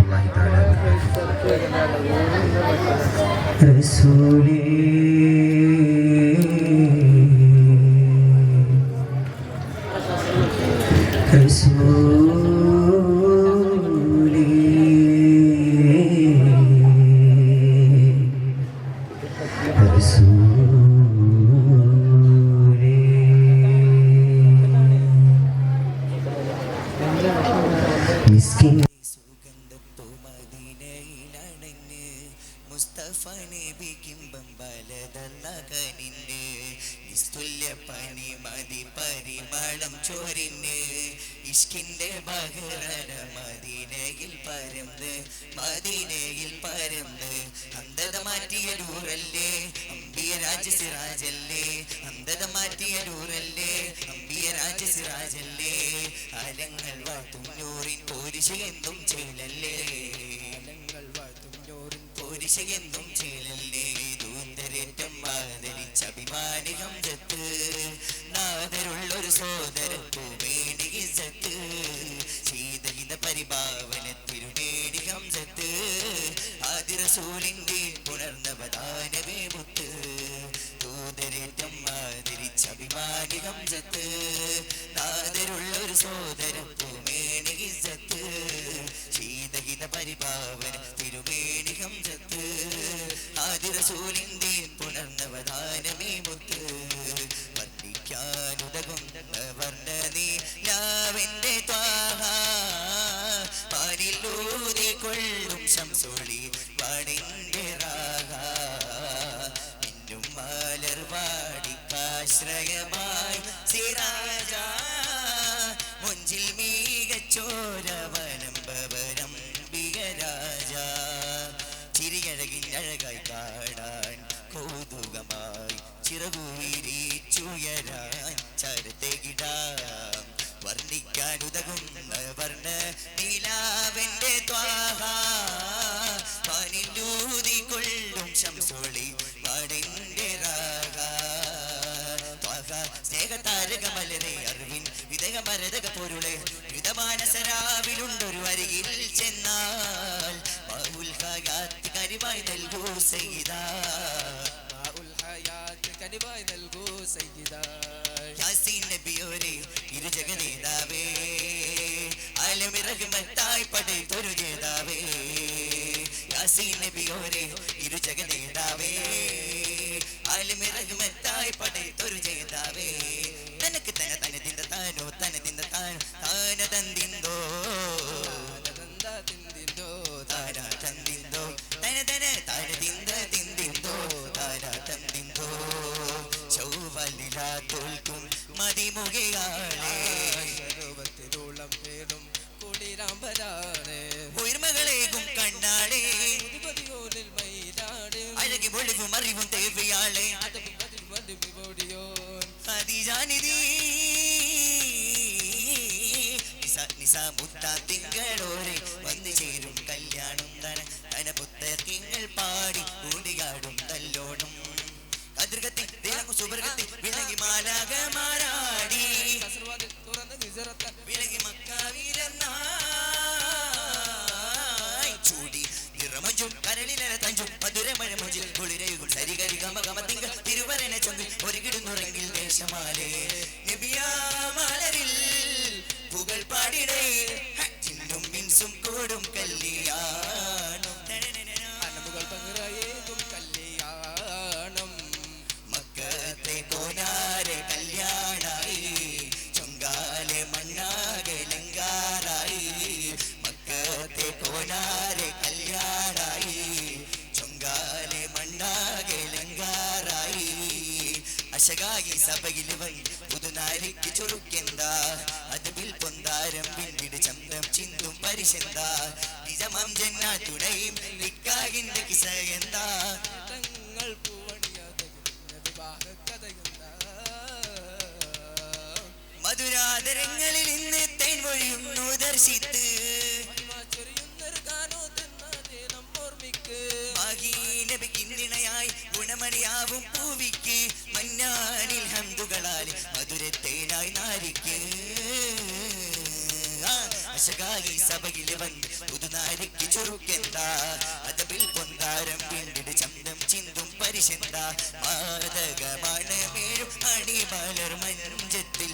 വറഹ്മത്തുള്ളാഹി തആല വബറകാതുഹു. റസൂലേ മുസ്തഫ നബി കിംബം ബലദല്ല കനിന്ന് നിസ്തുല്യ പനി മതി പരിമളം ചോരിന് ഇഷ്കിന്റെ ബഹറന മദീനയിൽ പരന്ന് അന്ധത മാറ്റിയ നൂറല്ലേ അമ്പിയ രാജ സിറാജല്ലേ അന്ധത മാറ്റിയ നൂറല്ലേ അമ്പിയ രാജ സിറാജല്ലേ അലങ്ങൾ വാഴ്ത്തും നൂറിൻ പോരിശ എന്തും ചേലല്ലേ എന്നും ചേലല്ലേ ദൂതരേറ്റം ആദരിച്ച അഭിമാനി ഹംസത്ത് നാദരുള്ളൊരു സോദരത്തു മേടി ഇസ്സത്ത് ശീതഹിത പരിഭാവന തിരുനേടി ഹംസത്ത് ആദി റസൂലിന്റെ പുണർന്നവദാനവേ മുത്ത് ദൂതരേറ്റം ആദരിച്ച അഭിമാനി ഹംസത്ത് നാദരുള്ളൊരു സോദരത്തു മേടി ഇസ്സത്ത് ശീതഹിത പരിഭാവന തിരുമേനി ഹംസത്ത് ആദി റസൂലിന്റെ പുണർന്നവദാനമേ മുത്ത് വർണ്ണിക്കാനുതകുന്ന വർണ്ണനീലാവിന്റെ ത്വാഹ പാലിലൂതിക്കൊള്ളും ശംസൊളി വാണിന്റെ രാഗ മിന്നും മലർവാടിക്കാശ്രയമായി സിറാജ മുഞ്ചിൽ മികച്ചോരവനംബവരം രാജ ചിരിയഴകിനഴകായി കാണാൻ കൗതുകമായി ചിറകുവിരിച്ചുയരാൻ ചരത്തേകിടാം വർണ്ണിക്കാനുതകുന്ന വർണ്ണ നീലാവിന്റെ ത്വാഹ പാനിലൂതിക്കൊള്ളും ശംസൊളി വാണിന്റെ രാഗ ത്വാഹ സ്നേഹതാരകമലരെ അറിവിൻ വിദേഹമരതക പൊരുളെ ൃതമാനസരാവിലുണ്ടൊരു അരികിൽ ചെന്നാൽ മാഉൽ ഹയാത്ത് കനിവായി നൽകൂ സയ്യിദാ യാസീൻ നബിയോരെ ഇരുജഗനേതാവേ ആലമിറഹ്മത്തായി പടൈത്തൊരു ജേതാവേ യാസീൻ നബിയോരെ ഇരുജഗനേതാവേ ആലമിറഹ്മത്തായി പടൈത്തൊരു ജേതാവേ തനക്ക് തന തനതിന്ത താനോ തനതിന്ത താനോ താന തന്തിന്തോ താന തന്തിന്തോ തന തന താനതിന്ത തിന്തിന്തോ താന തന്തിന്തോ ചൗവലിലാ തോൽക്കും മതിമുകയാളേ സർവത്തിലോളം പേരും കുളിരാമ്പരാണ് ഉയർമകളേകും കണ്ണാടേ അഴകി പൊളിവും അറിവും തേവിയാളെ തിങ്കളോരെ വന്നു ചേരും കല്യാണം തന പുത്തങ്ങൾ പാടി കൂടിയാടും തല്ലോടും കതിർകത്തി സുബർഗത്തി വിളകി മാലാകമാരാടി വിളകി മക്കാവിലെന്നായി ചൂടി നിറമഞ്ചും കരളിലര തഞ്ചും മധുരമഴ മുഞ്ചിൽ കുളിരയുകും സരികരി ഗമഗമത്തിങ്ക തിരുവരന ചൊങ്കിൽ ഒരുകിടുന്നുറങ്ങിൽ ദേശമാലേ നബിയാമലരിൽ പുകൾ പാടിടേ ചിന്നും മിൻസും കൂടും കല്യാണം കല്യാണം മക്കത്തെ കോനാരെ കല്യാണായി ചൊങ്കാലെ മണ്ണാകെ ലങ്കാറായി മക്കത്തെ കോനാരെ കല്യാണായി ചൊങ്കാലെ മണ്ണാകെ ലങ്കാറായി അശകായി സഭയിൽ പുതുനാരിക്ക് ചുറുക്കെന്താ അതുവിൽ പൊന്താരം പിന്നിട് ചന്തം ചിന്തും പരിശെന്താ നിജമം ജന്നാത്തുടയും നിക്കാഹിന്റെ കിസ എന്താ മധുരാതരങ്ങളിൽ ഇന്ന് തേൻ വഴിയുന്നു ദർശിത്ത് നബിക്കിന്നിണയായി ഗുണമണിയാവും പൂവിക്ക് മന്നാനിൽ ഹംദുകളാൽ മധുരത്തേനായി നാരിക്ക് അശകായി സഭയിൽ വന്ന് പുതുനാരിക്ക് ചുരുക്കെന്താ അതബിൽ പൊന്താരം പിന്നിട് ചന്തം ചിന്തും പരിശന്ത മാതകമാണ് വീഴും അടിമലർ മഞ്ചത്തിൽ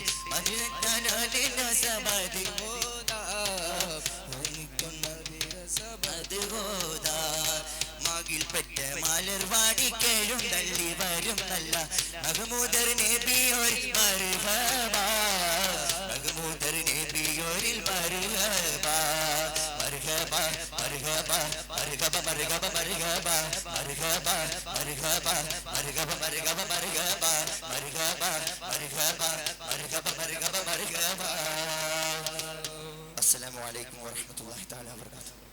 മകിൽപ്പെട്ട മലർവാടി കേഴും തള്ളി വരും നല്ല മഹമൂദർ നബിയോരിൽ മർഹബ മഹമൂദർ നബിയോരിൽ മർഹബ മർഹബ മർഹബ മർഹബ മർഹബ മർഹബ മർഹബ മർഹബ മർഹബ മർഹബ മർഹബ മർഹബ മർഹബ മർഹബ മർഹബ മർഹബ. അസ്സലാമു അലൈക്കും വറഹ്മത്തുള്ളാഹി തആല വബറകാതുഹു.